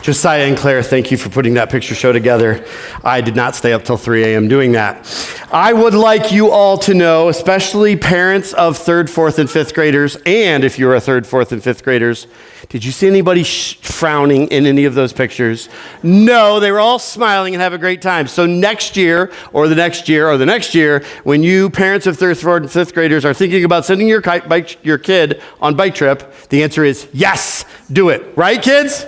Josiah and Claire, thank you for putting that picture show together. I did not stay up till 3 a.m. doing that. I would like you all to know, especially parents of 3rd, 4th, and 5th graders, and if you're a 3rd, 4th, and 5th graders, did you see anybody frowning in any of those pictures? No, they were all smiling and have a great time. So next year, or the next year, or the next year, when you parents of 3rd, 4th, and 5th graders are thinking about sending your kid on bike trip, the answer is yes, do it. Right, kids?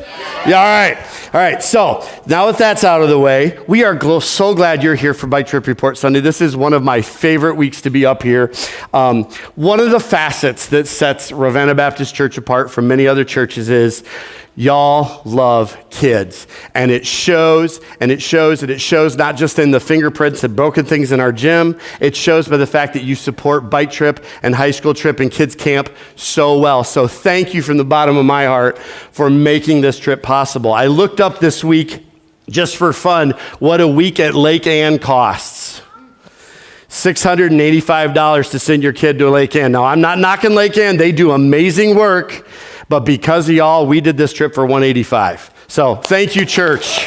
Yeah, all right. All right, so now that that's out of the way, we are so glad you're here for Bike Trip Report Sunday. This is one of my favorite weeks to be up here. One of the facets that sets Ravenna Baptist Church apart from many other churches is y'all love kids. And it shows, and it shows, and it shows not just in the fingerprints and broken things in our gym, it shows by the fact that you support Bike Trip and High School Trip and Kids Camp so well. So thank you from the bottom of my heart for making this trip possible. I looked up this week, just for fun, what a week at Lake Ann costs. $685 to send your kid to Lake Ann. Now, I'm not knocking Lake Ann. They do amazing work. But because of y'all, we did this trip for $185. So thank you, church.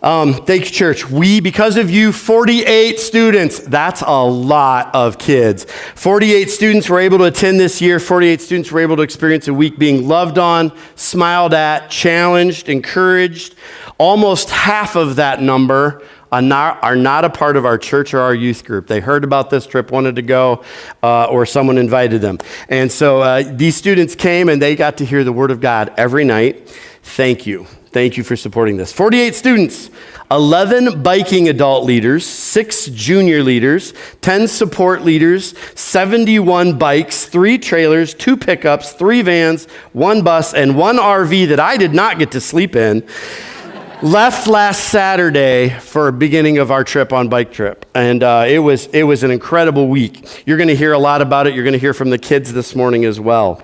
Thank you, church. Because of you, 48 students, that's a lot of kids. 48 students were able to attend this year. 48 students were able to experience a week being loved on, smiled at, challenged, encouraged. Almost half of that number are not a part of our church or our youth group. They heard about this trip, wanted to go, or someone invited them. And so these students came and they got to hear the Word of God every night. Thank you. Thank you for supporting this. 48 students, 11 biking adult leaders, 6 junior leaders, 10 support leaders, 71 bikes, 3 trailers, 2 pickups, 3 vans, 1 bus, and 1 RV that I did not get to sleep in. Left last Saturday for beginning of our trip on Bike Trip, and it was an incredible week. You're going to hear a lot about it. You're going to hear from the kids this morning as well.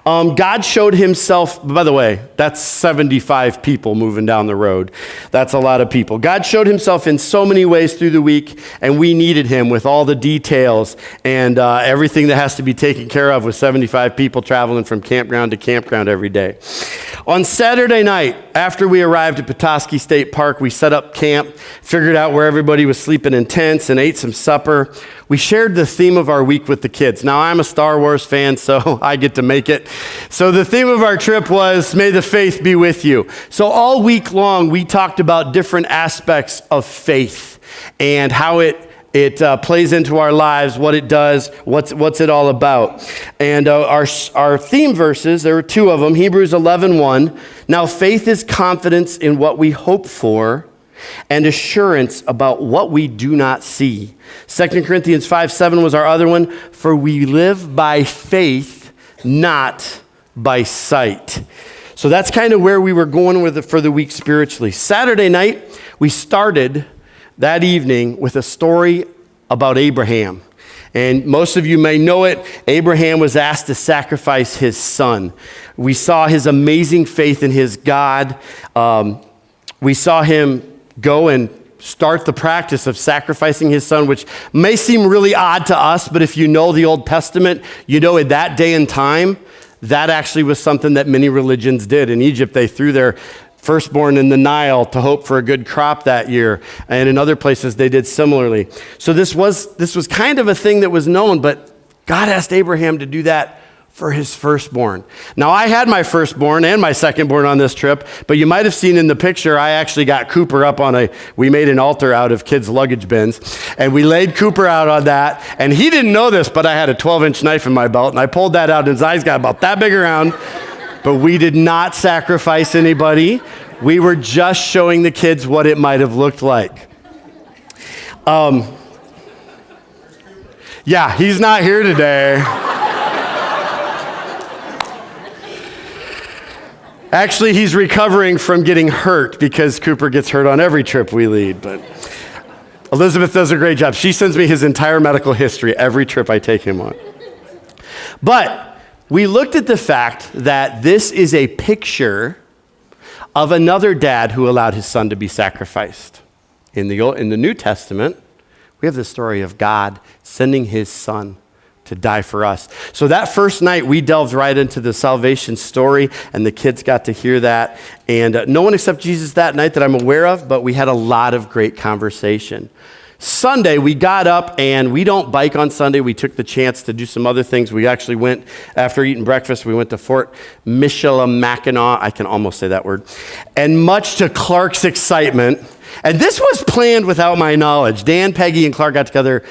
God showed himself, by the way, that's 75 people moving down the road. That's a lot of people. God showed himself in so many ways through the week, and we needed him with all the details and everything that has to be taken care of with 75 people traveling from campground to campground every day. On Saturday night, after we arrived at Petoskey State Park, we set up camp, figured out where everybody was sleeping in tents, and ate some supper. We shared the theme of our week with the kids. Now, I'm a Star Wars fan, so I get to make it. So the theme of our trip was, may the faith be with you. So all week long, we talked about different aspects of faith and how it plays into our lives, what it does, what's it all about. And our theme verses, there were 2 of them, Hebrews 11:1. Now faith is confidence in what we hope for and assurance about what we do not see. 2 Corinthians 5:7 was our other one. For we live by faith, not by sight. So that's kind of where we were going with it for the week spiritually. Saturday night, we started that evening with a story about Abraham. And most of you may know it. Abraham was asked to sacrifice his son. We saw his amazing faith in his God. We saw him go and start the practice of sacrificing his son, which may seem really odd to us, but if you know the Old Testament, you know in that day and time, that actually was something that many religions did. In Egypt, they threw their firstborn in the Nile to hope for a good crop that year. And in other places, they did similarly. So this was kind of a thing that was known, but God asked Abraham to do that for his firstborn. Now, I had my firstborn and my secondborn on this trip, but you might have seen in the picture, I actually got Cooper up we made an altar out of kids' luggage bins, and we laid Cooper out on that, and he didn't know this, but I had a 12-inch knife in my belt, and I pulled that out, and his eyes got about that big around, but we did not sacrifice anybody. We were just showing the kids what it might have looked like. Yeah, he's not here today. Actually, he's recovering from getting hurt because Cooper gets hurt on every trip we lead. But Elizabeth does a great job. She sends me his entire medical history every trip I take him on. But we looked at the fact that this is a picture of another dad who allowed his son to be sacrificed. In the New Testament, we have the story of God sending his son to die for us. So that first night, we delved right into the salvation story, and the kids got to hear that. And no one except Jesus that night that I'm aware of, but we had a lot of great conversation. Sunday, we got up, and we don't bike on Sunday. We took the chance to do some other things. We actually went, after eating breakfast, we went to Fort Michilimackinac. I can almost say that word. And much to Clark's excitement, and this was planned without my knowledge. Dan, Peggy, and Clark got together,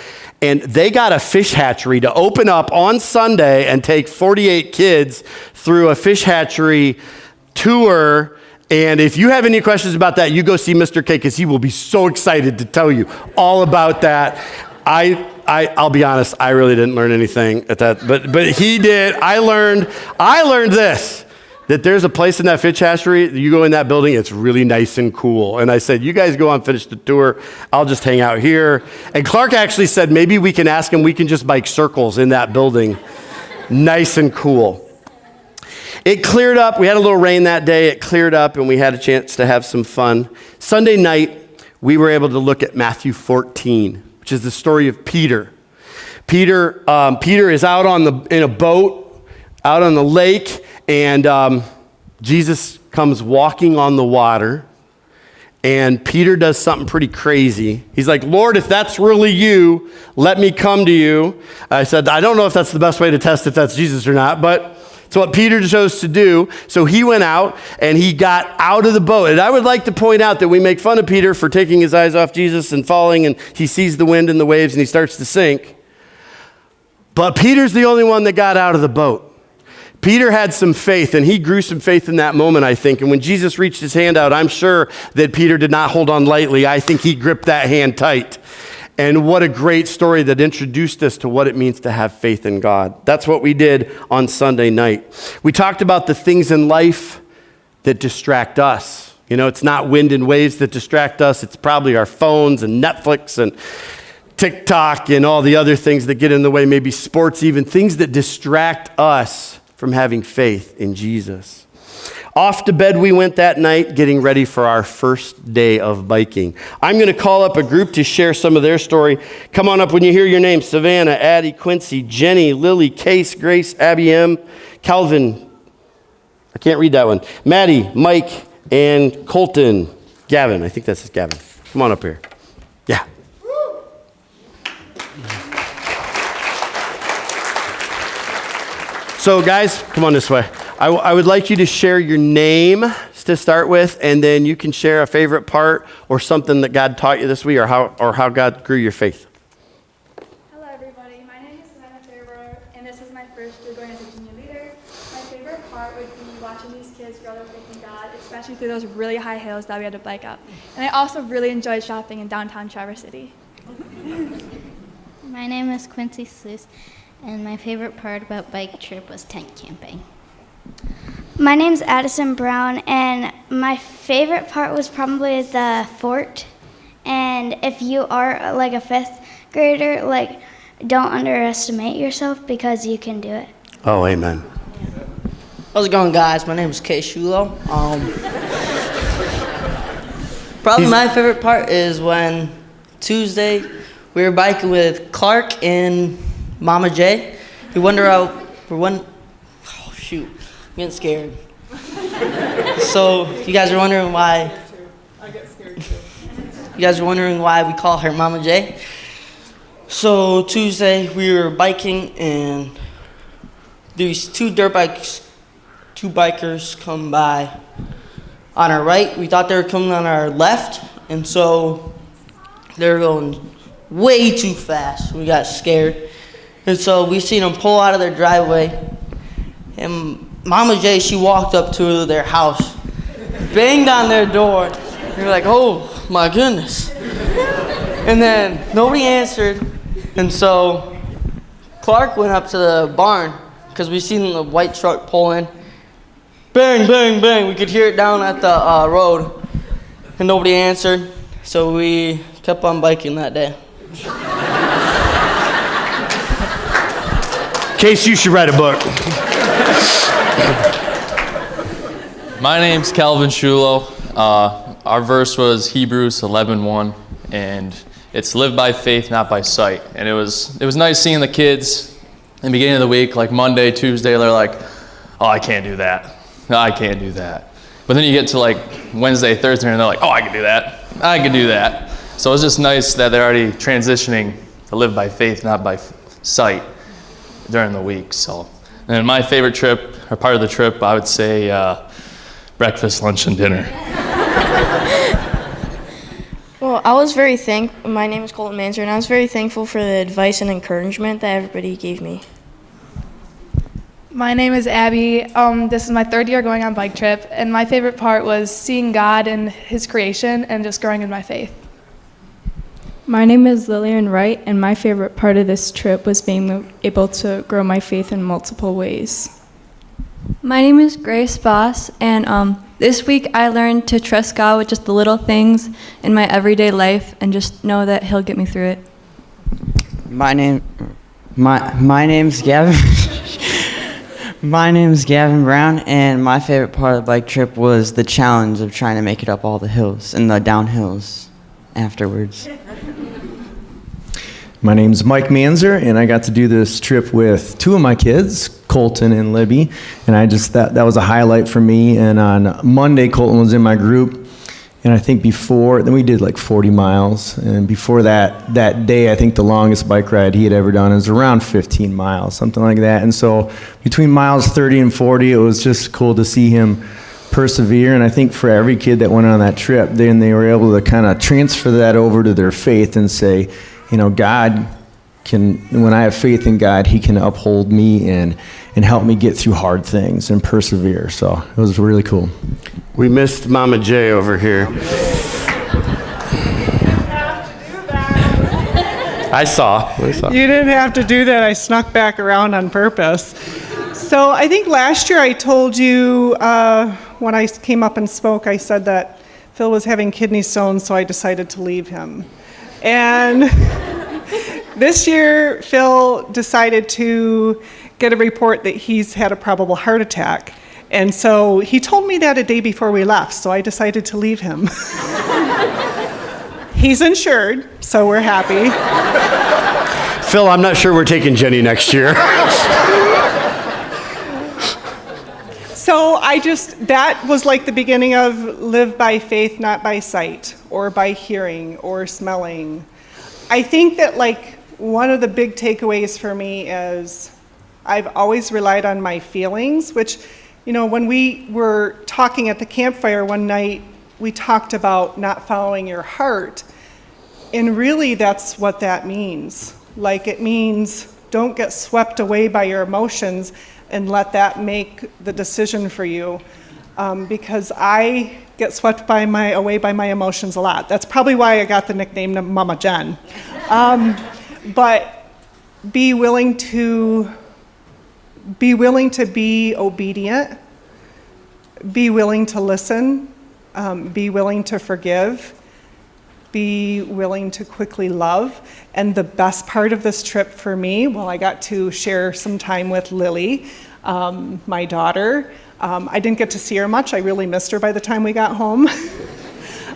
and they got a fish hatchery to open up on Sunday and take 48 kids through a fish hatchery tour. And if you have any questions about that, you go see Mr. K, because he will be so excited to tell you all about that. I'll be honest, I really didn't learn anything at that, but he did. I learned this, that there's a place in that fish hatchery, you go in that building, it's really nice and cool. And I said, you guys go on, finish the tour, I'll just hang out here. And Clark actually said, maybe we can ask him, we can just bike circles in that building. Nice and cool. It cleared up, we had a little rain that day, it cleared up, and we had a chance to have some fun. Sunday night, we were able to look at Matthew 14, which is the story of Peter. Peter is out in a boat, out on the lake, and Jesus comes walking on the water, and Peter does something pretty crazy. He's like, Lord, if that's really you, let me come to you. I said, I don't know if that's the best way to test if that's Jesus or not, but it's what Peter chose to do. So he went out, and he got out of the boat. And I would like to point out that we make fun of Peter for taking his eyes off Jesus and falling, and he sees the wind and the waves, and he starts to sink. But Peter's the only one that got out of the boat. Peter had some faith, and he grew some faith in that moment, I think. And when Jesus reached his hand out, I'm sure that Peter did not hold on lightly. I think he gripped that hand tight. And what a great story that introduced us to what it means to have faith in God. That's what we did on Sunday night. We talked about the things in life that distract us. You know, it's not wind and waves that distract us. It's probably our phones and Netflix and TikTok and all the other things that get in the way, maybe sports even, things that distract us from having faith in Jesus. Off to bed we went that night, getting ready for our first day of biking. I'm going to call up a group to share some of their story. Come on up when you hear your name. Savannah, Addie, Quincy, Jenny, Lily, Case, Grace, Abby M, Calvin. I can't read that one. Maddie, Mike, and Colton. Gavin, I think that's Gavin. Come on up here. Yeah. So guys, come on this way. I would like you to share your name to start with, and then you can share a favorite part or something that God taught you this week, or how God grew your faith. Hello everybody, my name is Savannah Fairbrother, and this is my first year going as a junior leader. My favorite part would be watching these kids grow their faith in God, especially through those really high hills that we had to bike up. And I also really enjoyed shopping in downtown Traverse City. My name is Quincy Sluice, and my favorite part about bike trip was tent camping. My name's Addison Brown, and my favorite part was probably the fort. And if you are like a fifth grader, like, don't underestimate yourself, because you can do it. Oh, amen. How's it going, guys? My name is Kay Shulo. Probably my favorite part is when Tuesday we were biking with Clark and Mama J. We wonder how, oh shoot, I'm getting scared. So you guys are wondering why. I get scared too. You guys are wondering why we call her Mama J. So Tuesday we were biking, and these two bikers come by on our right. We thought they were coming on our left, and so they were going way too fast. We got scared. And so we seen them pull out of their driveway, and Mama J, she walked up to their house, banged on their door. We were like, oh my goodness. And then nobody answered, and so Clark went up to the barn, because we seen the white truck pull in. Bang, bang, bang. We could hear it down at the road, and nobody answered. So we kept on biking that day. Case, you should write a book. My name's Calvin Shulo. Our verse was Hebrews 11:1, and it's live by faith, not by sight. And it was nice seeing the kids the beginning of the week, like Monday, Tuesday, they're like, oh, I can't do that. No, I can't do that. But then you get to like Wednesday, Thursday, and they're like, oh, I can do that. I can do that. So it's just nice that they're already transitioning to live by faith, not by sight during the week. So, and my favorite trip, or part of the trip, I would say breakfast, lunch, and dinner. Well, my name is Colton Manzer, and I was very thankful for the advice and encouragement that everybody gave me. My name is Abby. This is my 3rd year going on bike trip, and my favorite part was seeing God and His creation and just growing in my faith. My name is Lillian Wright, and my favorite part of this trip was being able to grow my faith in multiple ways. My name is Grace Boss, and this week I learned to trust God with just the little things in my everyday life and just know that He'll get me through it. My name's Gavin. My name's Gavin Brown, and my favorite part of the bike trip was the challenge of trying to make it up all the hills and the downhills afterwards. My name's Mike Manzer, and I got to do this trip with 2 of my kids, Colton and Libby, and that was a highlight for me. And on Monday, Colton was in my group, and I think then we did like 40 miles, and before that day, I think the longest bike ride he had ever done is around 15 miles, something like that. And so between miles 30 and 40, it was just cool to see him persevere. And I think for every kid that went on that trip, then they were able to kind of transfer that over to their faith and say, God when I have faith in God, He can uphold me and help me get through hard things and persevere. So it was really cool. We missed Mama J over here. I saw. You didn't have to do that. I snuck back around on purpose. So I think last year I told you when I came up and spoke, I said that Phil was having kidney stones, so I decided to leave him. And this year, Phil decided to get a report that he's had a probable heart attack. And so he told me that a day before we left, so I decided to leave him. He's insured, so we're happy. Phil, I'm not sure we're taking Jenny next year. So that was like the beginning of live by faith, not by sight, or by hearing, or smelling. I think that one of the big takeaways for me is I've always relied on my feelings, which, when we were talking at the campfire one night, we talked about not following your heart. And really, that's what that means. It means don't get swept away by your emotions and let that make the decision for you. Because I get swept away by my emotions a lot. That's probably why I got the nickname Mama Jen. But be willing to be obedient, be willing to listen, be willing to forgive, be willing to quickly love. And the best part of this trip for me, I got to share some time with Lily, my daughter. I didn't get to see her much. I really missed her by the time we got home.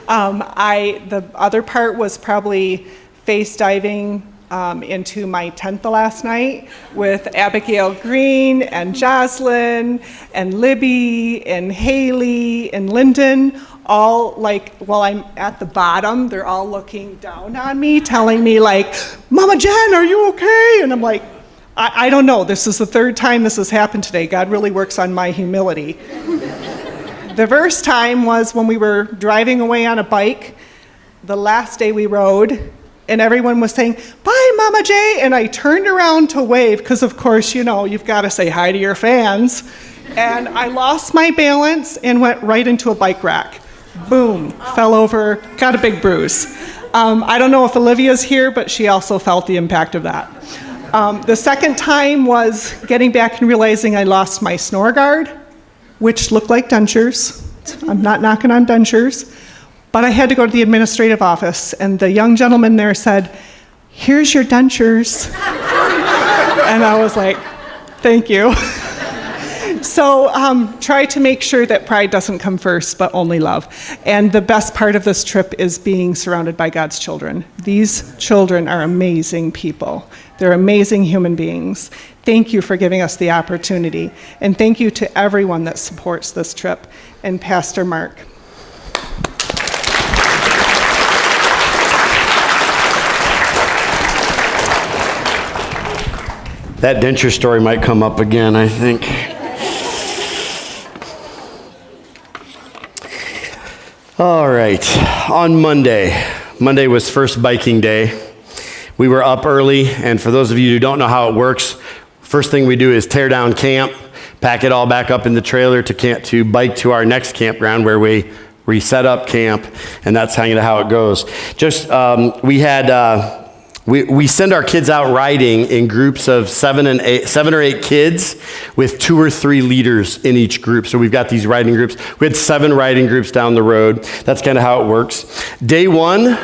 The other part was probably face diving into my tent the last night with Abigail Green and Jocelyn and Libby and Haley and Lyndon, all while I'm at the bottom, they're all looking down on me, telling me Mama Jen, are you okay? And I'm like, I don't know. This is the 3rd time this has happened today. God really works on my humility. The first time was when we were driving away on a bike, the last day we rode, and everyone was saying, "Bye, Mama J," and I turned around to wave, because of course, you've got to say hi to your fans, and I lost my balance and went right into a bike rack. Boom, fell over, got a big bruise. I don't know if Olivia's here, but she also felt the impact of that. The second time was getting back and realizing I lost my snore guard, which looked like dentures. I'm not knocking on dentures, but I had to go to the administrative office, and the young gentleman there said, "Here's your dentures." And I was like, "Thank you." So try to make sure that pride doesn't come first, but only love. And the best part of this trip is being surrounded by God's children. These children are amazing people. They're amazing human beings. Thank you for giving us the opportunity. And thank you to everyone that supports this trip. And Pastor Mark. That denture story might come up again, I think. All right, on Monday was first biking day. We were up early, and for those of you who don't know how it works, first thing we do is tear down camp, pack it all back up in the trailer to bike to our next campground where we reset up camp, and that's kind of how it goes. We send our kids out riding in groups of 7 or 8 kids with 2 or 3 leaders in each group. So we've got these riding groups. We had 7 riding groups down the road. That's kind of how it works. Day 1,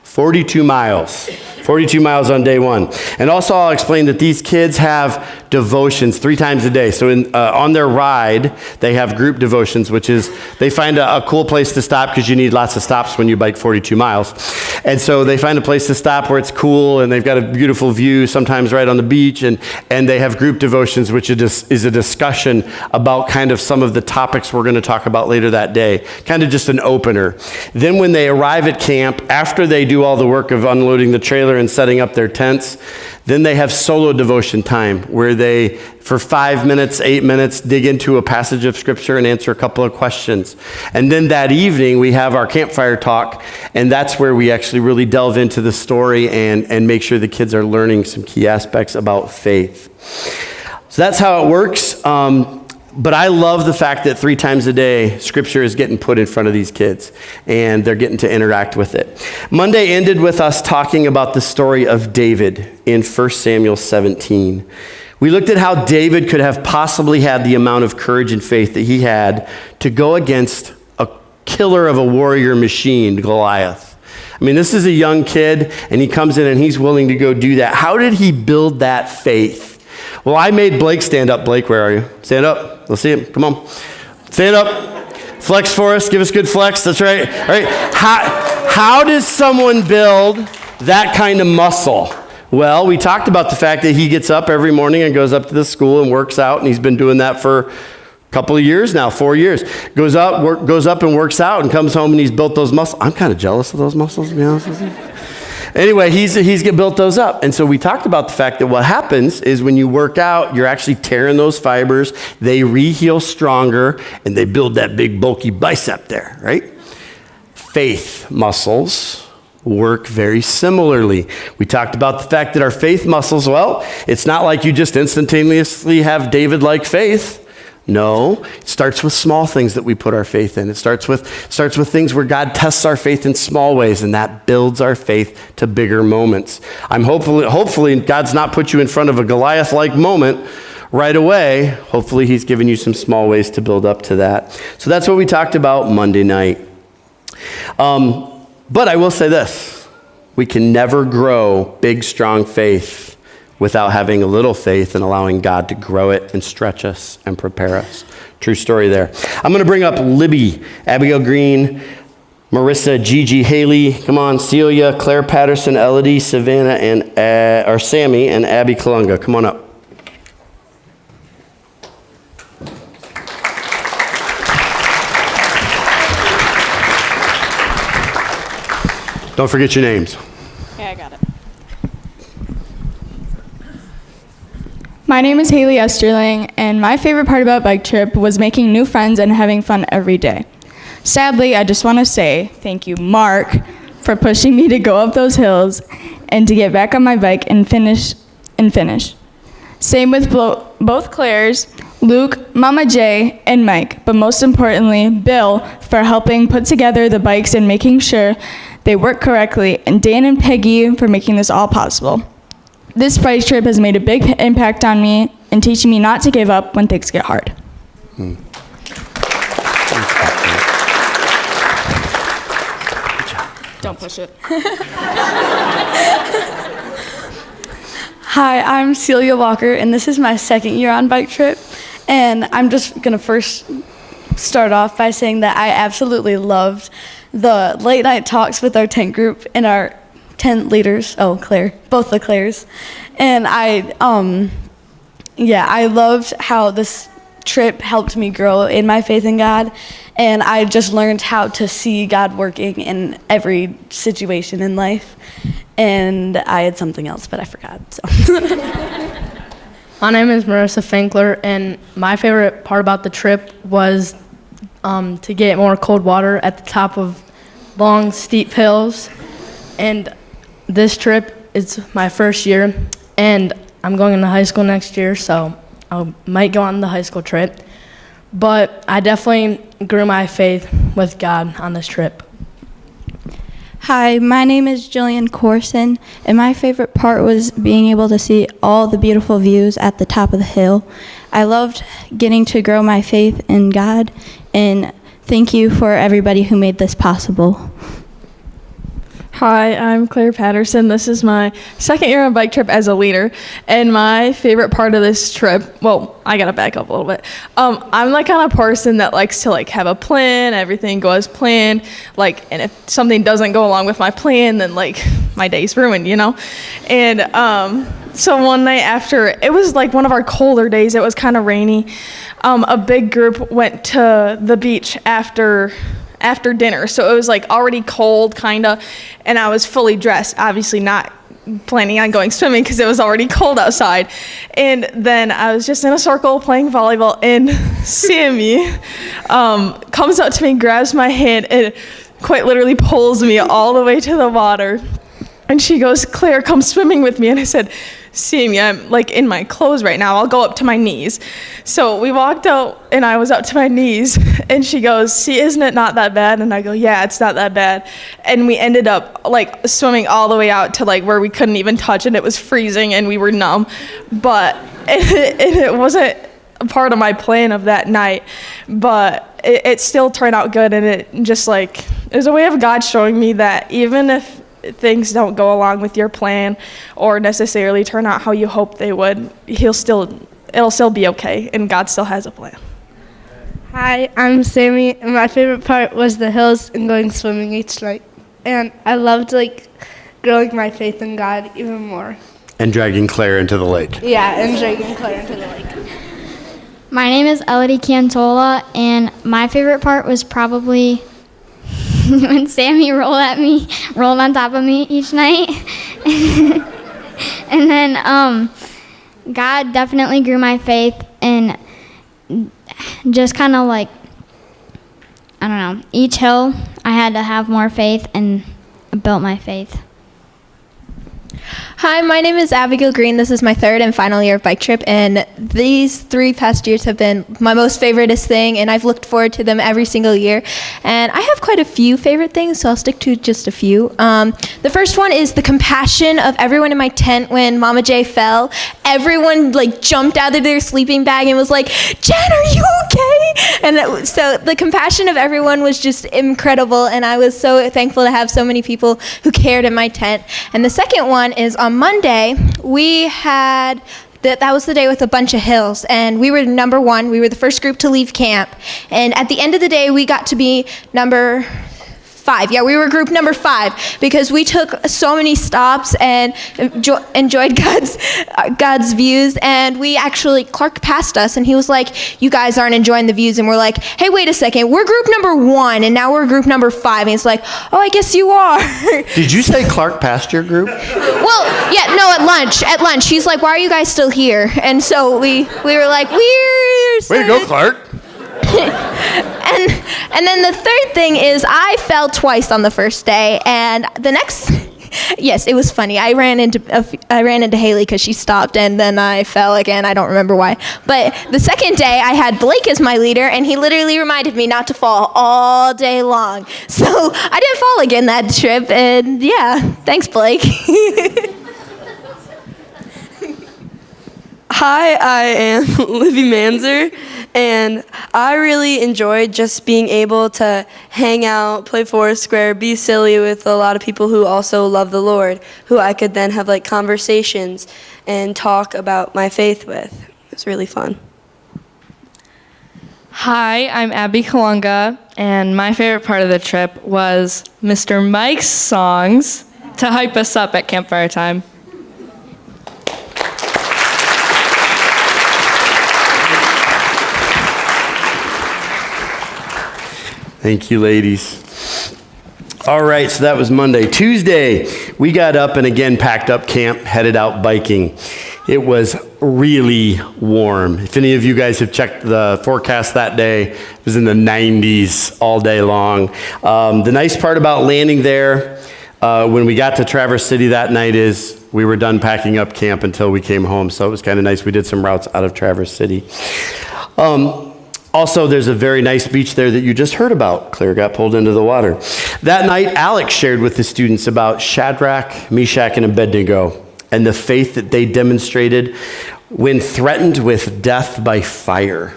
42 miles. 42 miles on day 1. And also I'll explain that these kids have devotions 3 times a day. So on their ride, they have group devotions, which is they find a cool place to stop because you need lots of stops when you bike 42 miles. And so they find a place to stop where it's cool and they've got a beautiful view, sometimes right on the beach. And they have group devotions, which is a discussion about kind of some of the topics we're going to talk about later that day. Kind of just an opener. Then when they arrive at camp, after they do all the work of unloading the trailer and setting up their tents, then they have solo devotion time where they, for 5 minutes, 8 minutes, dig into a passage of scripture and answer a couple of questions. And then that evening, we have our campfire talk, and that's where we actually really delve into the story and make sure the kids are learning some key aspects about faith. So that's how it works. But I love the fact that 3 times a day, scripture is getting put in front of these kids, and they're getting to interact with it. Monday ended with us talking about the story of David in 1 Samuel 17. We looked at how David could have possibly had the amount of courage and faith that he had to go against a killer of a warrior machine, Goliath. I mean, this is a young kid, and he comes in and he's willing to go do that. How did he build that faith? Well, I made Blake stand up. Blake, where are you? Stand up. Let's see him. Come on. Stand up. Flex for us. Give us a good flex. That's right. All right. How does someone build that kind of muscle? Well, we talked about the fact that he gets up every morning and goes up to the school and works out, and he's been doing that for a couple of years now, 4 years. Goes up and works out and comes home and he's built those muscles. I'm kind of jealous of those muscles, to be honest with you. Anyway, he's built those up. And so we talked about the fact that what happens is when you work out, you're actually tearing those fibers. They re-heal stronger, and they build that big, bulky bicep there, right? Faith muscles work very similarly. We talked about the fact that our faith muscles, well, it's not like you just instantaneously have David-like faith. No, it starts with small things that we put our faith in. It starts with things where God tests our faith in small ways, and that builds our faith to bigger moments. I'm hopefully God's not put you in front of a Goliath-like moment right away. Hopefully he's given you some small ways to build up to that. So that's what we talked about Monday night. But I will say this, we can never grow big, strong faith without having a little faith and allowing God to grow it and stretch us and prepare us. True story there. I'm going to bring up Libby, Abigail Green, Marissa, Gigi, Haley, come on, Celia, Claire Patterson, Elodie, Savannah, and Sammy, and Abby Kalunga. Come on up. Don't forget your names. Yeah, I got it. My name is Haley Esterling, and my favorite part about Bike Trip was making new friends and having fun every day. Sadly, I just want to say thank you, Mark, for pushing me to go up those hills and to get back on my bike and finish. Same with both Claire's, Luke, Mama J, and Mike, but most importantly, Bill, for helping put together the bikes and making sure they work correctly, and Dan and Peggy for making this all possible. This bike trip has made a big impact on me and teaching me not to give up when things get hard. Don't push it. Hi, I'm Celia Walker, and this is my second year on Bike Trip. And I'm just going to first start off by saying that I absolutely loved the late night talks with our tent group and our tent leaders. Oh, Claire, both the Claires. And I loved how this trip helped me grow in my faith in God. And I just learned how to see God working in every situation in life. And I had something else, but I forgot. So. My name is Marissa Finkler, and my favorite part about the trip was to get more cold water at the top of long, steep hills. And this trip is my first year, and I'm going into high school next year, so I might go on the high school trip. But I definitely grew my faith with God on this trip. Hi, my name is Jillian Corson, and my favorite part was being able to see all the beautiful views at the top of the hill. I loved getting to grow my faith in God, and thank you for everybody who made this possible. Hi, I'm Claire Patterson. This is my second year on bike trip as a leader, and my favorite part of this trip, well, I gotta back up a little bit. I'm like kind of person that likes to like have a plan, everything go as planned, like, and if something doesn't go along with my plan, then like my day's ruined, you know? And so one night after, it was like one of our colder days, it was kind of rainy, a big group went to the beach after dinner, so it was like already cold kinda, and I was fully dressed, obviously not planning on going swimming because it was already cold outside. And then I was just in a circle playing volleyball, and Sammy comes up to me, grabs my hand, and quite literally pulls me all the way to the water, and she goes, "Claire, come swimming with me." And I said, "Sammy, I'm like in my clothes right now, I'll go up to my knees." So we walked out, and I was up to my knees, and she goes, "See, isn't it not that bad?" And I go, "Yeah, it's not that bad." And we ended up like swimming all the way out to like where we couldn't even touch, and it was freezing and we were numb. But it wasn't a part of my plan of that night, but it still turned out good, and it just like, it was a way of God showing me that even if things don't go along with your plan or necessarily turn out how you hope they would, it'll still be okay, and God still has a plan. Hi, I'm Sammy, and my favorite part was the hills and going swimming each night. And I loved like growing my faith in God even more. And dragging Claire into the lake. Yeah, and dragging Claire into the lake. My name is Elodie Cantola, and my favorite part was probably when Sammy rolled on top of me each night. And then God definitely grew my faith, and just kind of like, I don't know, each hill I had to have more faith, and built my faith. Hi, my name is Abigail Green. This is my third and final year of bike trip, and these 3 past years have been my most favoriteest thing, and I've looked forward to them every single year. And I have quite a few favorite things, so I'll stick to just a few. The first one is the compassion of everyone in my tent when Mama J fell. Everyone like jumped out of their sleeping bag and was like, "Jen, are you okay?" And so the compassion of everyone was just incredible, and I was so thankful to have so many people who cared in my tent. And the second one is on Monday, we had, that was the day with a bunch of hills, and we were number 1. We were the first group to leave camp, and at the end of the day, we got to be number 5. Yeah, we were group number 5 because we took so many stops and enjoyed God's views. And we actually, Clark passed us and he was like, "You guys aren't enjoying the views." And we're like, "Hey, wait a second, we're group number 1 and now we're group number 5. And he's like, "Oh, I guess you are." Did you say Clark passed your group? Well, yeah, no, at lunch. He's like, "Why are you guys still here?" And so we were like, "We're Way to go, Clark. And then the third thing is I fell twice on the first day, and the next, yes, it was funny. I ran into Haley because she stopped, and then I fell again. I don't remember why. But the second day, I had Blake as my leader, and he literally reminded me not to fall all day long. So I didn't fall again that trip, and yeah, thanks, Blake. Hi, I am Livy Manzer, and I really enjoyed just being able to hang out, play Foursquare, be silly with a lot of people who also love the Lord, who I could then have like conversations and talk about my faith with. It was really fun. Hi, I'm Abby Kalunga, and my favorite part of the trip was Mr. Mike's songs to hype us up at campfire time. Thank you, ladies. All right, so that was Monday. Tuesday, we got up and again packed up camp, headed out biking. It was really warm. If any of you guys have checked the forecast that day, it was in the 90s all day long. The nice part about landing there when we got to Traverse City that night is we were done packing up camp until we came home, so it was kind of nice. We did some routes out of Traverse City. Also, there's a very nice beach there that you just heard about. Claire got pulled into the water. That night, Alex shared with the students about Shadrach, Meshach, and Abednego and the faith that they demonstrated when threatened with death by fire.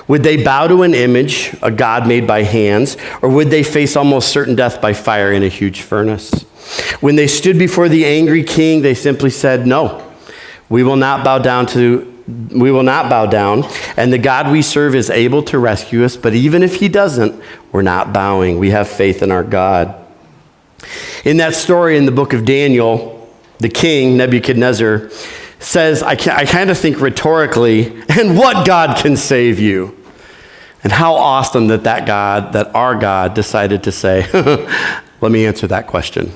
Would they bow to an image, a god made by hands, or would they face almost certain death by fire in a huge furnace? When they stood before the angry king, they simply said, "No, we will not bow down, and the God we serve is able to rescue us, but even if he doesn't, we're not bowing. We have faith in our God." In that story in the book of Daniel, the king, Nebuchadnezzar, says, I kind of think rhetorically, "And what God can save you?" And how awesome that our God decided to say, "Let me answer that question.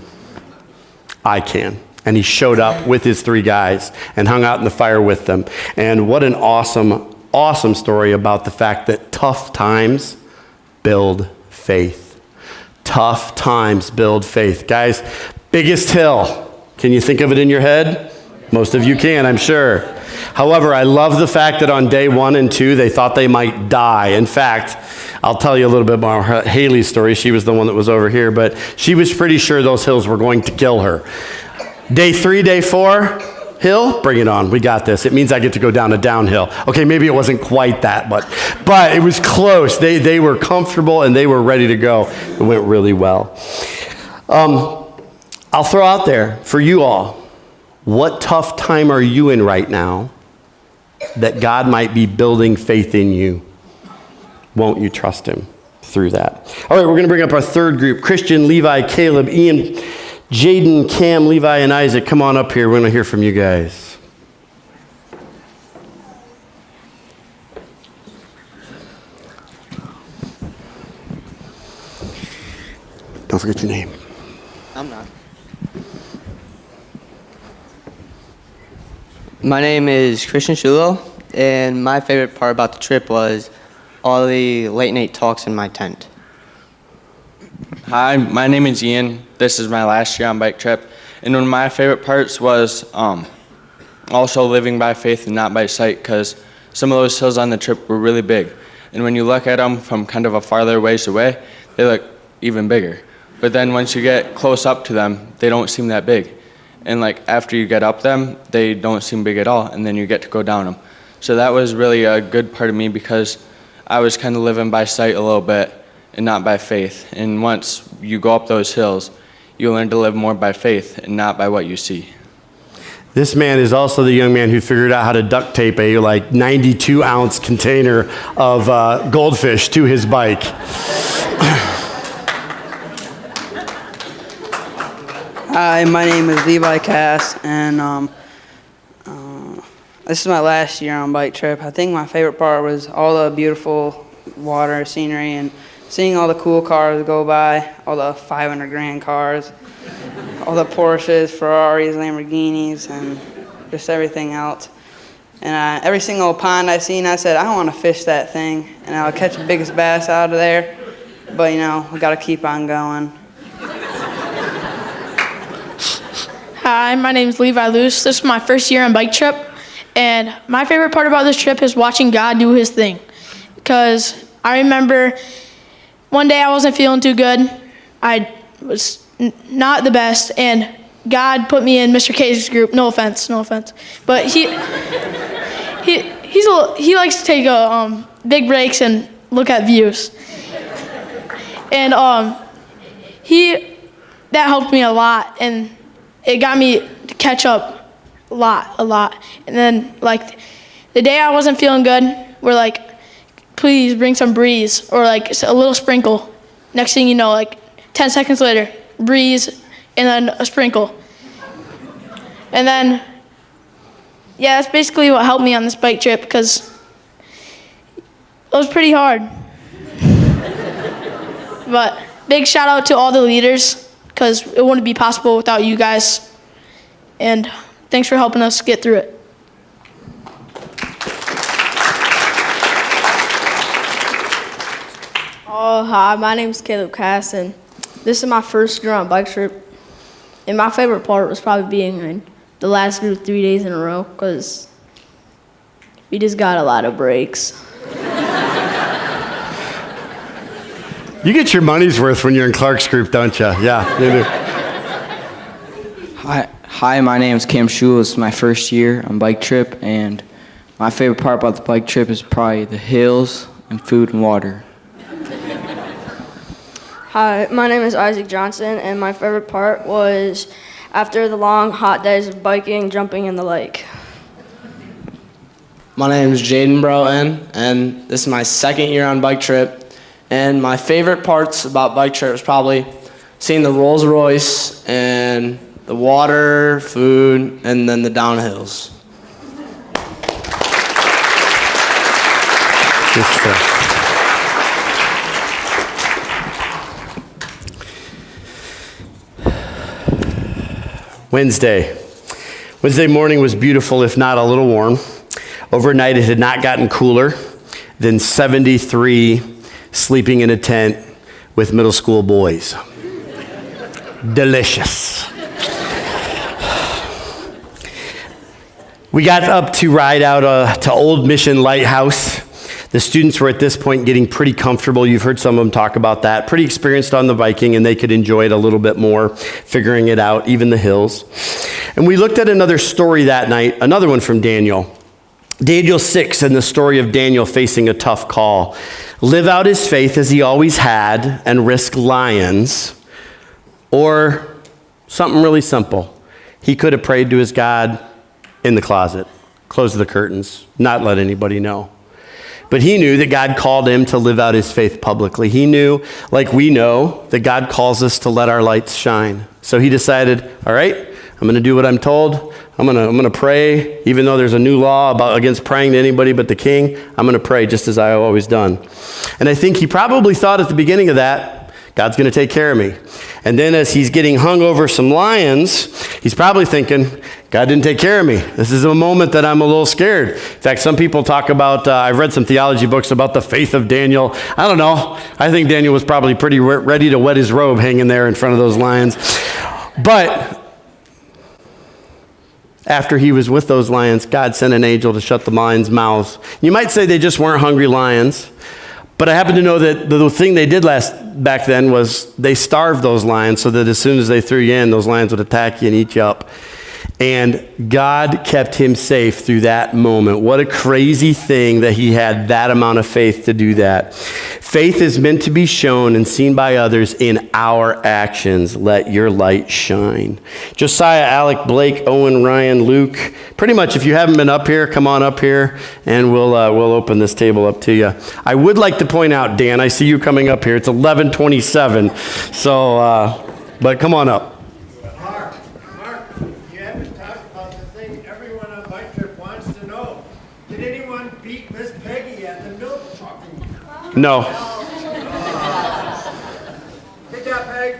I can." And he showed up with his 3 guys and hung out in the fire with them. And what an awesome, awesome story about the fact that tough times build faith. Tough times build faith. Guys, biggest hill. Can you think of it in your head? Most of you can, I'm sure. However, I love the fact that on day 1 and 2, they thought they might die. In fact, I'll tell you a little bit about Haley's story. She was the one that was over here, but she was pretty sure those hills were going to kill her. Day 3, day 4, hill, bring it on. We got this. It means I get to go down a downhill. Okay, maybe it wasn't quite that, but it was close. They were comfortable and they were ready to go. It went really well. I'll throw out there for you all, what tough time are you in right now that God might be building faith in you? Won't you trust him through that? All right, we're going to bring up our third group, Christian, Levi, Caleb, Ian, Jaden, Cam, Levi, and Isaac. Come on up here. We're going to hear from you guys. Don't forget your name. I'm not. My name is Christian Shulo, and my favorite part about the trip was all the late night talks in my tent. Hi, my name is Ian. This is my last year on bike trip, and one of my favorite parts was also living by faith and not by sight, because some of those hills on the trip were really big, and when you look at them from kind of a farther ways away, they look even bigger. But then once you get close up to them, they don't seem that big. And like after you get up them, they don't seem big at all, and then you get to go down them. So that was really a good part of me, because I was kind of living by sight a little bit and not by faith. And once you go up those hills, you learn to live more by faith and not by what you see. This man is also the young man who figured out how to duct tape a 92-ounce container of goldfish to his bike. Hi, my name is Levi Cass, and this is my last year on bike trip. I think my favorite part was all the beautiful water scenery and seeing all the cool cars go by, all the 500 grand cars, all the Porsches, Ferraris, Lamborghinis, and just everything else. And every single pond I seen, I said, I want to fish that thing, and I'll catch the biggest bass out of there. But, we got to keep on going. Hi, my name is Levi Luce. This is my first year on bike trip, and my favorite part about this trip is watching God do his thing. Because I remember one day I wasn't feeling too good. I was not the best, and God put me in Mr. K's group. No offense. But he likes to take big breaks and look at views. And that helped me a lot, and it got me to catch up a lot. And then, the day I wasn't feeling good, we're please bring some breeze or like a little sprinkle. Next thing you know, like 10 seconds later, breeze and then a sprinkle. And then, yeah, that's basically what helped me on this bike trip because it was pretty hard. But big shout out to all the leaders because it wouldn't be possible without you guys. And thanks for helping us get through it. Oh, hi, my name is Caleb Casson. This is my first year on bike trip. And my favorite part was probably being in the last group 3 days in a row because we just got a lot of breaks. You get your money's worth when you're in Clark's group, don't you? Yeah, you do. Hi, my name is Cam Schul. It's my first year on bike trip, and my favorite part about the bike trip is probably the hills and food and water. Hi, my name is Isaac Johnson, and my favorite part was after the long, hot days of biking, jumping in the lake. My name is Jaden Broughton, and this is my second year on bike trip. And my favorite parts about bike trip was probably seeing the Rolls Royce and the water, food, and then the downhills. Good stuff. Wednesday morning was beautiful, if not a little warm. Overnight, it had not gotten cooler than 73 sleeping in a tent with middle school boys. Delicious. We got up to ride out to Old Mission Lighthouse. The students were at this point getting pretty comfortable. You've heard some of them talk about that. Pretty experienced on the biking, and they could enjoy it a little bit more, figuring it out, even the hills. And we looked at another story that night, another one from Daniel. Daniel 6 and the story of Daniel facing a tough call. Live out his faith as he always had and risk lions, or something really simple. He could have prayed to his God in the closet, closed the curtains, not let anybody know. But he knew that God called him to live out his faith publicly. He knew, like we know, that God calls us to let our lights shine. So he decided, all right, I'm going to do what I'm told. I'm going to pray, even though there's a new law against praying to anybody but the king. I'm going to pray just as I've always done. And I think he probably thought at the beginning of that, God's going to take care of me. And then as he's getting hung over some lions, he's probably thinking, God didn't take care of me. This is a moment that I'm a little scared. In fact, some people talk about, I've read some theology books about the faith of Daniel. I don't know. I think Daniel was probably pretty ready to wet his robe hanging there in front of those lions. But after he was with those lions, God sent an angel to shut the lions' mouths. You might say they just weren't hungry lions, but I happen to know that the thing they did back then was they starved those lions so that as soon as they threw you in, those lions would attack you and eat you up. And God kept him safe through that moment. What a crazy thing that he had that amount of faith to do that. Faith is meant to be shown and seen by others in our actions. Let your light shine. Josiah, Alec, Blake, Owen, Ryan, Luke. Pretty much, if you haven't been up here, come on up here, and we'll open this table up to you. I would like to point out, Dan, I see you coming up here. It's 11:27, so but come on up. No. Good job, Peg.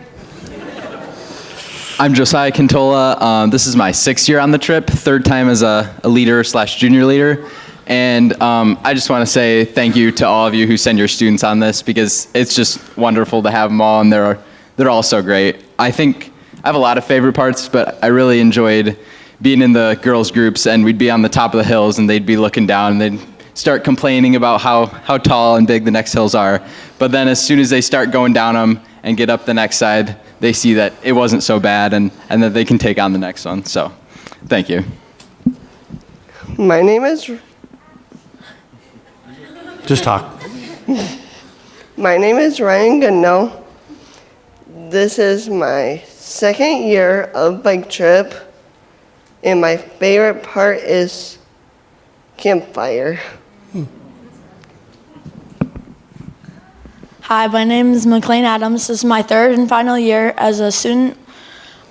I'm Josiah Cantola. This is my 6th year on the trip, 3rd time as a leader / junior leader. And I just want to say thank you to all of you who send your students on this, because it's just wonderful to have them all, and they're all so great. I think I have a lot of favorite parts, but I really enjoyed being in the girls' groups, and we'd be on the top of the hills, and they'd be looking down, and they'd start complaining about how tall and big the next hills are. But then as soon as they start going down them and get up the next side, they see that it wasn't so bad, and that they can take on the next one. So, thank you. My name is... Just talk. My name is Ryan Goodnow. This is my 2nd year of bike trip, and my favorite part is campfire. Hi, my name is McLean Adams. This is my third and final year as a student.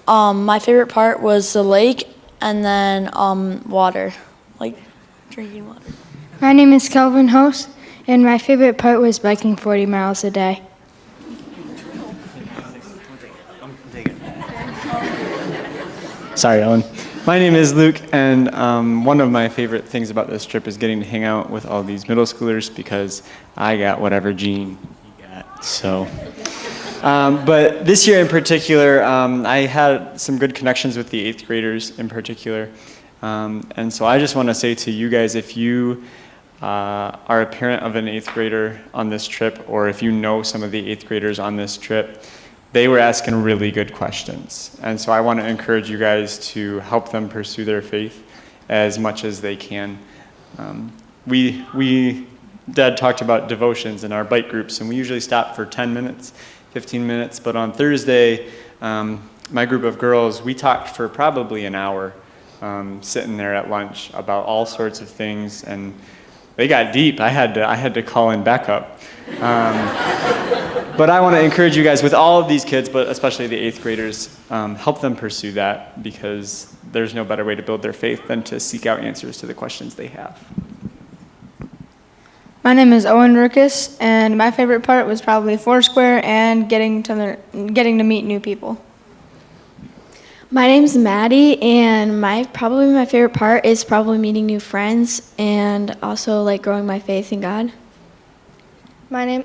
My favorite part was the lake and then water, like drinking water. My name is Kelvin Host, and my favorite part was biking 40 miles a day. Sorry, Ellen. My name is Luke, and one of my favorite things about this trip is getting to hang out with all these middle schoolers because I got whatever gene he got. So, but this year in particular, I had some good connections with the 8th graders in particular. And so I just want to say to you guys, if you are a parent of an 8th grader on this trip, or if you know some of the 8th graders on this trip, they were asking really good questions. And so I want to encourage you guys to help them pursue their faith as much as they can. Dad talked about devotions in our bike groups, and we usually stop for 10 minutes, 15 minutes. But on Thursday, my group of girls, we talked for probably an hour, sitting there at lunch about all sorts of things, and they got deep. I had to call in backup. But I want to encourage you guys with all of these kids, but especially the 8th graders, help them pursue that, because there's no better way to build their faith than to seek out answers to the questions they have. My name is Owen Ruckus, and my favorite part was probably Foursquare and getting to meet new people. My name's Maddie, and probably my favorite part is probably meeting new friends and also like growing my faith in God. My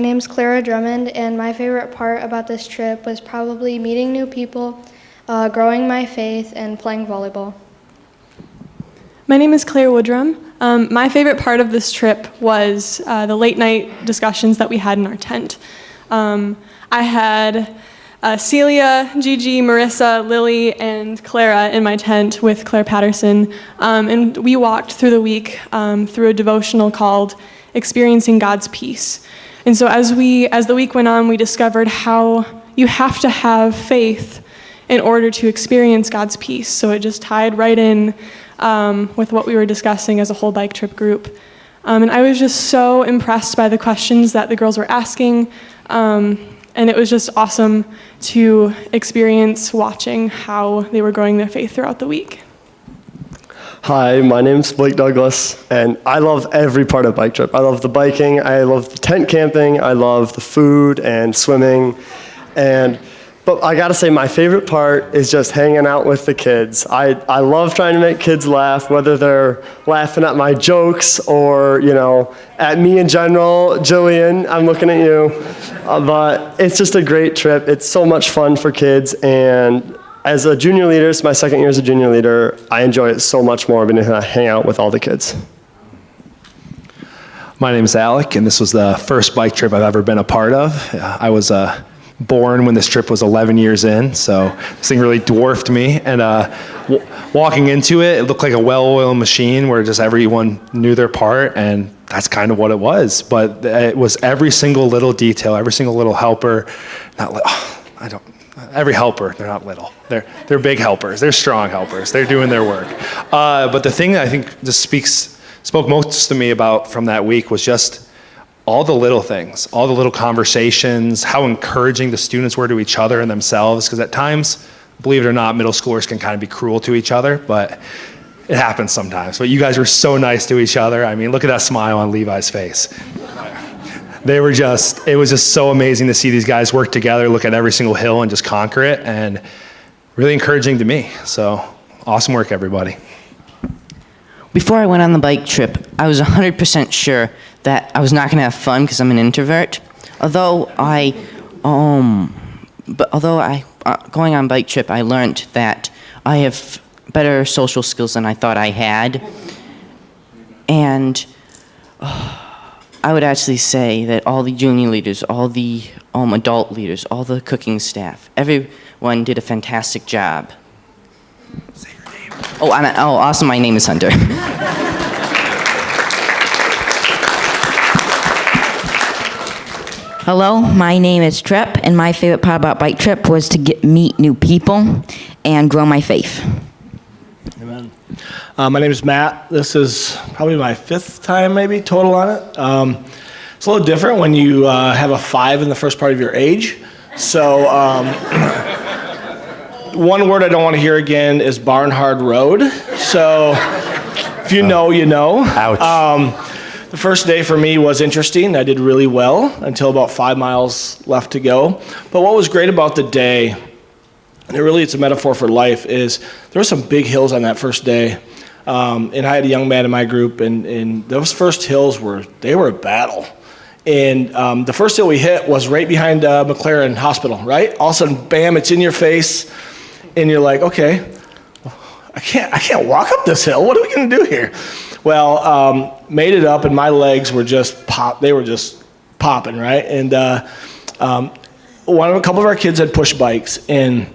name's Clara Drummond, and my favorite part about this trip was probably meeting new people, growing my faith, and playing volleyball. My name is Claire Woodrum. My favorite part of this trip was the late night discussions that we had in our tent. I had Celia, Gigi, Marissa, Lily, and Clara in my tent with Claire Patterson, and we walked through the week through a devotional called Experiencing God's Peace. And so as the week went on, we discovered how you have to have faith in order to experience God's peace. So it just tied right in with what we were discussing as a whole bike trip group. And I was just so impressed by the questions that the girls were asking. And it was just awesome to experience watching how they were growing their faith throughout the week. Hi, my name's Blake Douglas, and I love every part of Bike Trip. I love the biking, I love the tent camping, I love the food and swimming, but I gotta say my favorite part is just hanging out with the kids. I love trying to make kids laugh, whether they're laughing at my jokes or, at me in general. Jillian, I'm looking at you. But it's just a great trip. It's so much fun for kids, and as a junior leader, it's my second year as a junior leader, I enjoy it so much more being able to hang out with all the kids. My name is Alec, and this was the first bike trip I've ever been a part of. I was born when this trip was 11 years in, so this thing really dwarfed me. And walking into it, it looked like a well-oiled machine where just everyone knew their part, and that's kind of what it was. But it was every single little detail, every single little helper. Every helper, they're not little. They're big helpers. They're strong helpers. They're doing their work. But the thing that I think just spoke most to me about from that week was just all the little things, all the little conversations, how encouraging the students were to each other and themselves. Because at times, believe it or not, middle schoolers can kind of be cruel to each other, but it happens sometimes. But you guys were so nice to each other. I mean, look at that smile on Levi's face. It was just so amazing to see these guys work together, look at every single hill and just conquer it, and really encouraging to me. So awesome work, everybody. Before I went on the bike trip, I was 100% sure that I was not going to have fun because I'm an introvert. Although going on bike trip, I learned that I have better social skills than I thought I had. And I would actually say that all the junior leaders, all the adult leaders, all the cooking staff, everyone did a fantastic job. Say your name. Also my name is Hunter. Hello, my name is Trip, and my favorite part about Bike Trip was to meet new people and grow my faith. Amen. My name is Matt. This is probably my 5th time maybe total on it. It's a little different when you have a 5 in the first part of your age. So one word I don't want to hear again is Barnhard Road. So if you know, you know. Ouch. The first day for me was interesting. I did really well until about 5 miles left to go. But what was great about the day, and it's a metaphor for life, is there were some big hills on that first day. And I had a young man in my group, and those first hills were a battle. And the first hill we hit was right behind McLaren Hospital, right? All of a sudden, bam, it's in your face, and you're like, okay, I can't walk up this hill. What are we going to do here? Well, made it up, and my legs were just they were just popping, right? And a couple of our kids had push bikes, and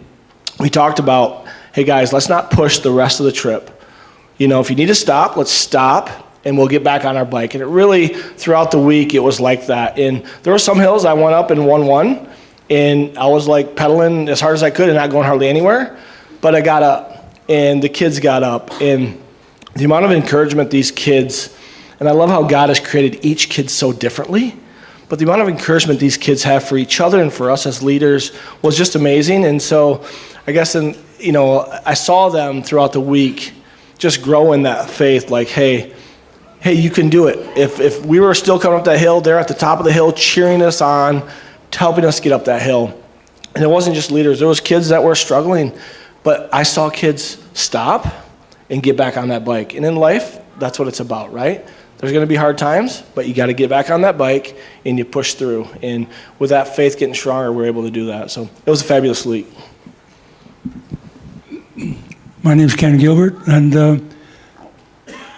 we talked about, hey guys, let's not push the rest of the trip. You know, if you need to stop, let's stop, and we'll get back on our bike. And it really, throughout the week, it was like that. And there were some hills I went up and won, and I was like pedaling as hard as I could and not going hardly anywhere. But I got up, and the kids got up, and the amount of encouragement these kids, and I love how God has created each kid so differently, but the amount of encouragement these kids have for each other and for us as leaders was just amazing. And so I guess, I saw them throughout the week just grow in that faith, like, hey, you can do it. If we were still coming up that hill, they're at the top of the hill cheering us on, helping us get up that hill. And it wasn't just leaders. There was kids that were struggling, but I saw kids stop and get back on that bike. And in life, that's what it's about, right? There's going to be hard times, but you got to get back on that bike and you push through. And with that faith getting stronger, we're able to do that. So it was a fabulous week. My name's Ken Gilbert, and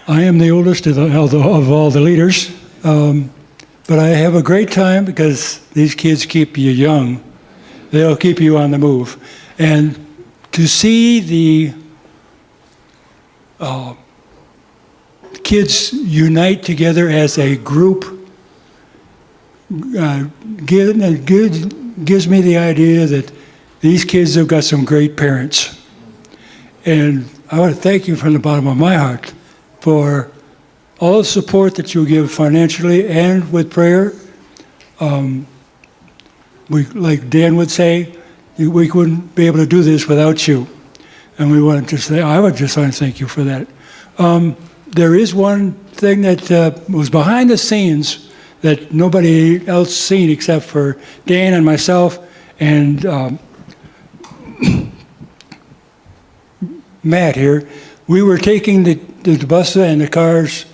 I am the oldest of all the leaders. But I have a great time because these kids keep you young. They'll keep you on the move. And to see the kids unite together as a group gives me the idea that these kids have got some great parents. And I want to thank you from the bottom of my heart for all the support that you give financially and with prayer. Like Dan would say, we wouldn't be able to do this without you. And I would just want to thank you for that. There is one thing that was behind the scenes that nobody else seen except for Dan and myself and Matt here. We were taking the bus and the cars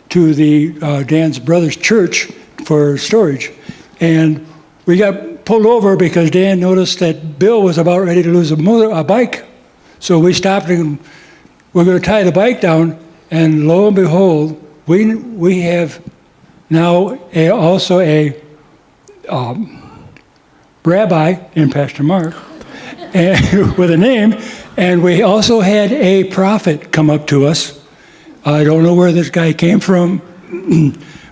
to the Dan's brother's church for storage. And we got pulled over because Dan noticed that Bill was about ready to lose a bike. So we stopped and we're going to tie the bike down, and lo and behold, we have now also a rabbi in Pastor Mark and, with a name, and we also had a prophet come up to us. I don't know where this guy came from,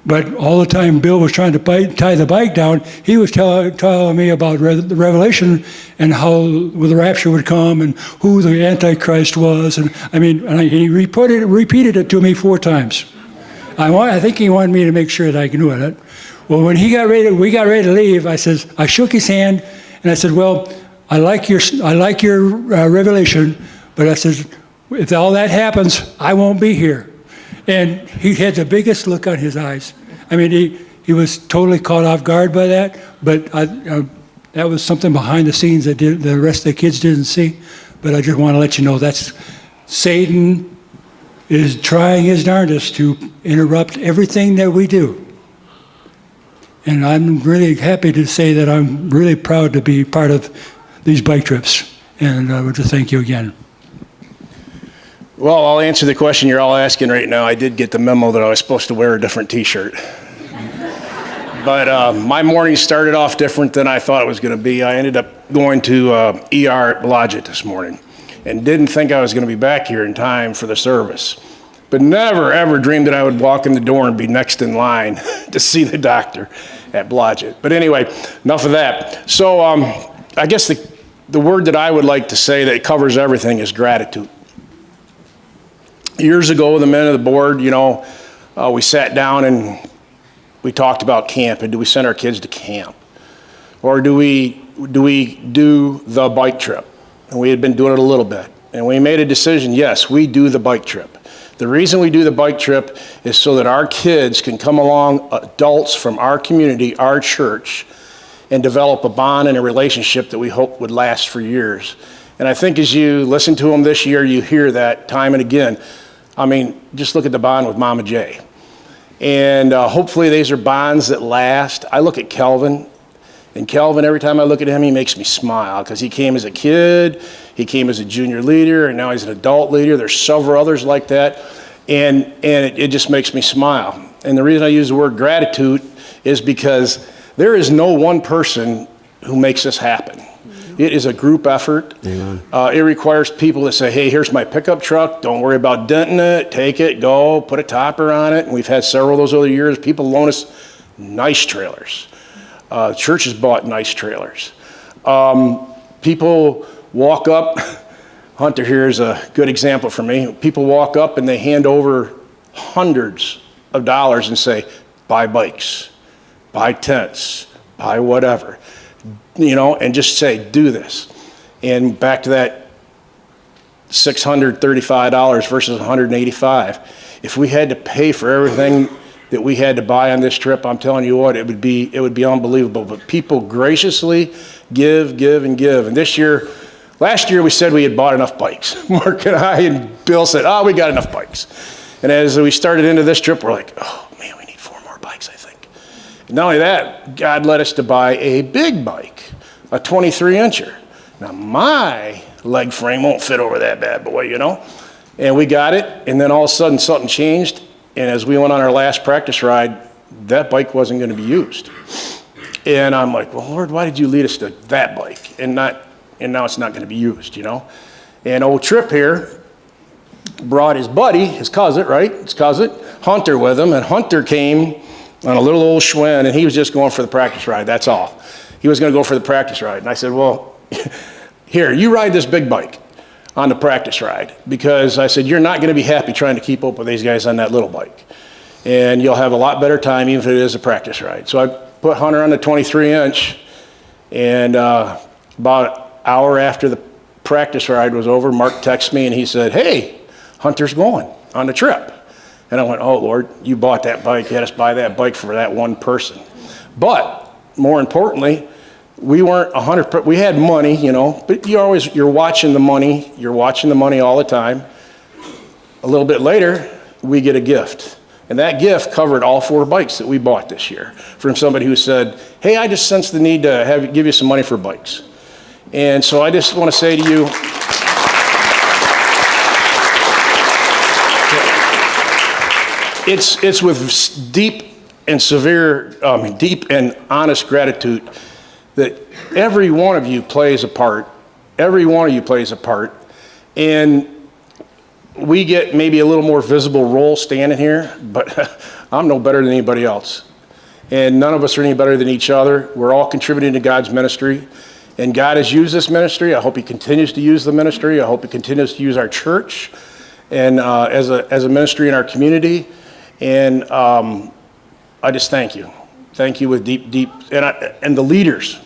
but all the time Bill was trying to tie the bike down, he was telling me about the Revelation and how the rapture would come and who the Antichrist was. And he repeated it to me 4 times. I think he wanted me to make sure that I knew it. Well, when we got ready to leave, I shook his hand and I said, well, I like your revelation, but I said, if all that happens, I won't be here. And he had the biggest look on his eyes. I mean, he was totally caught off guard by that, but that was something behind the scenes that the rest of the kids didn't see. But I just want to let you know that's Satan is trying his darndest to interrupt everything that we do. And I'm really happy to say that I'm really proud to be part of these bike trips. And I want to thank you again. Well, I'll answer the question you're all asking right now. I did get the memo that I was supposed to wear a different T-shirt. But my morning started off different than I thought it was going to be. I ended up going to ER at Blodgett this morning and didn't think I was going to be back here in time for the service. But never, ever dreamed that I would walk in the door and be next in line to see the doctor at Blodgett. But anyway, enough of that. So I guess the word that I would like to say that covers everything is gratitude. Years ago, the men of the board, we sat down and we talked about camp, and do we send our kids to camp? Or do we do the bike trip? And we had been doing it a little bit. And we made a decision, yes, we do the bike trip. The reason we do the bike trip is so that our kids can come along, adults from our community, our church, and develop a bond and a relationship that we hope would last for years. And I think as you listen to them this year, you hear that time and again. I mean, just look at the bond with Mama Jay. And hopefully these are bonds that last. I look at Kelvin, and Kelvin, every time I look at him, he makes me smile because he came as a kid, he came as a junior leader, and now he's an adult leader. There's several others like that, and it just makes me smile. And the reason I use the word gratitude is because there is no one person who makes this happen. It is a group effort. It requires people that say, hey, here's my pickup truck. Don't worry about denting it. Take it, go, put a topper on it. And we've had several of those over the years. People loan us nice trailers. Churches bought nice trailers. People walk up. Hunter here is a good example for me. People walk up and they hand over hundreds of dollars and say, buy bikes, buy tents, buy whatever. You know, and just say, do this. And back to that $635 versus $185. If we had to pay for everything that we had to buy on this trip, I'm telling you what, it would be unbelievable. But people graciously give, and give. And last year we said we had bought enough bikes. Mark and I and Bill said, we got enough bikes. And as we started into this trip, we're like, oh man, we need 4 more bikes, I think. And not only that, God led us to buy a big bike, a 23-incher. Now my leg frame won't fit over that bad boy, you know? And we got it, and then all of a sudden something changed. And as we went on our last practice ride, that bike wasn't going to be used. And I'm like, well, Lord, why did you lead us to that bike and now it's not going to be used, you know? And old Trip here brought his buddy, his cousin, right? His cousin, Hunter, with him. And Hunter came on a little old Schwinn, and he was just going for the practice ride. That's all. He was going to go for the practice ride. And I said, well, here, you ride this big bike on the practice ride, because I said, you're not going to be happy trying to keep up with these guys on that little bike. And you'll have a lot better time even if it is a practice ride. So I put Hunter on the 23-inch, and about an hour after the practice ride was over, Mark texted me and he said, hey, Hunter's going on the trip. And I went, oh, Lord, you bought that bike. You had us buy that bike for that one person. But more importantly, we weren't 100%, we had money, you know, but you're watching the money. You're watching the money all the time. A little bit later, we get a gift. And that gift covered all 4 bikes that we bought this year from somebody who said, hey, I just sensed the need to give you some money for bikes. And so I just want to say to you, it's with deep and honest gratitude that every one of you plays a part. Every one of you plays a part. And we get maybe a little more visible role standing here, but I'm no better than anybody else. And none of us are any better than each other. We're all contributing to God's ministry. And God has used this ministry. I hope he continues to use the ministry. I hope he continues to use our church and as a ministry in our community. And I just thank you. Thank you with deep, and the leaders,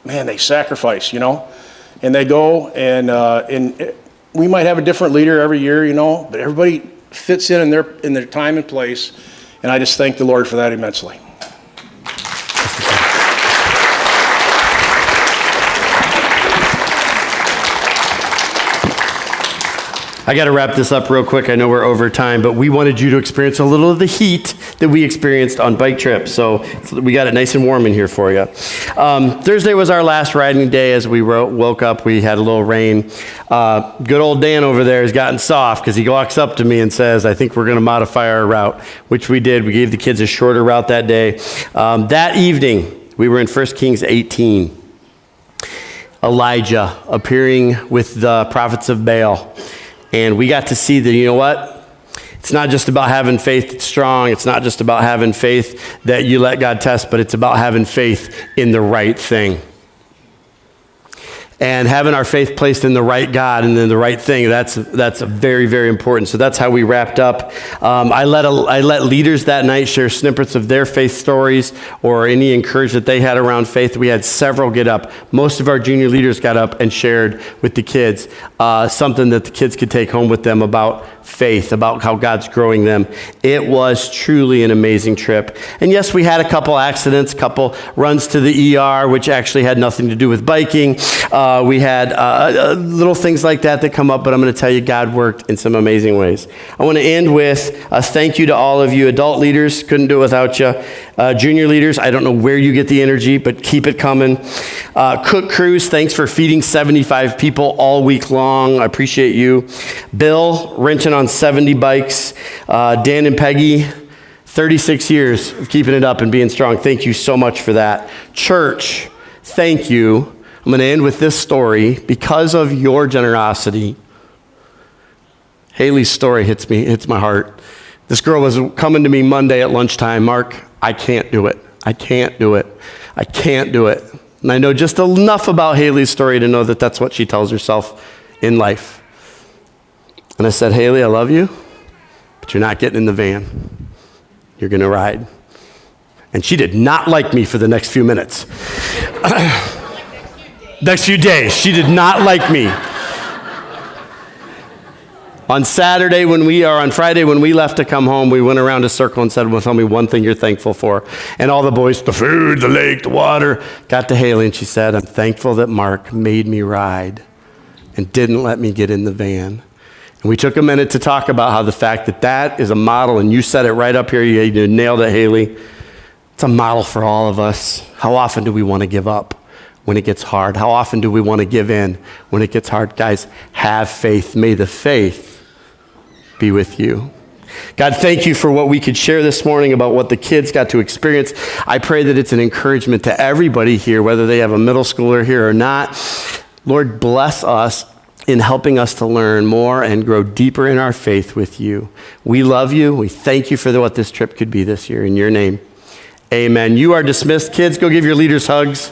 man, they sacrifice, you know, and they go and we might have a different leader every year, you know, but everybody fits in their time and place, and I just thank the Lord for that immensely. I got to wrap this up real quick. I know we're over time, but we wanted you to experience a little of the heat that we experienced on bike trips. So we got it nice and warm in here for you. Thursday was our last riding day. As we woke up, we had a little rain. Good old Dan over there has gotten soft because he walks up to me and says, I think we're going to modify our route, which we did. We gave the kids a shorter route that day. That evening, we were in 1 Kings 18. Elijah appearing with the prophets of Baal. And we got to see that, you know what? It's not just about having faith that's strong. It's not just about having faith that you let God test, but it's about having faith in the right thing. and having our faith placed in the right God and in the right thing. That's very, very important. So that's how we wrapped up. I let leaders that night share snippets of their faith stories or any encouragement they had around faith. We had several get up. Most of our junior leaders got up and shared with the kids something that the kids could take home with them about faith, about how God's growing them. It was truly an amazing trip. And yes, we had a couple accidents, couple runs to the ER, which actually had nothing to do with biking. We had little things like that come up, but I'm going to tell you, God worked in some amazing ways. I want to end with a thank you to all of you. Adult leaders, couldn't do it without you. Junior leaders, I don't know where you get the energy, but keep it coming. Cook crews, thanks for feeding 75 people all week long. I appreciate you. Bill, wrenching on 70 bikes. Dan and Peggy, 36 years of keeping it up and being strong. Thank you so much for that. Church, thank you. I'm going to end with this story. Because of your generosity, Haley's story hits my heart. This girl was coming to me Monday at lunchtime. Mark, I can't do it. I can't do it. I can't do it. And I know just enough about Haley's story to know that that's what she tells herself in life. And I said, Haley, I love you, but you're not getting in the van. You're going to ride. And she did not like me for the next few minutes. Next few days, she did not like me. On Friday, when we left to come home, we went around a circle and said, well, tell me one thing you're thankful for. And all the boys, the food, the lake, the water, got to Haley and she said, I'm thankful that Mark made me ride and didn't let me get in the van. And we took a minute to talk about how the fact that is a model, and you said it right up here, you nailed it, Haley. It's a model for all of us. How often do we want to give up when it gets hard? How often do we want to give in when it gets hard? Guys, have faith. May the faith be with you. God, thank you for what we could share this morning about what the kids got to experience. I pray that it's an encouragement to everybody here, whether they have a middle schooler here or not. Lord, bless us in helping us to learn more and grow deeper in our faith with you. We love you. We thank you for what this trip could be this year. In your name, amen. You are dismissed. Kids, go give your leaders hugs.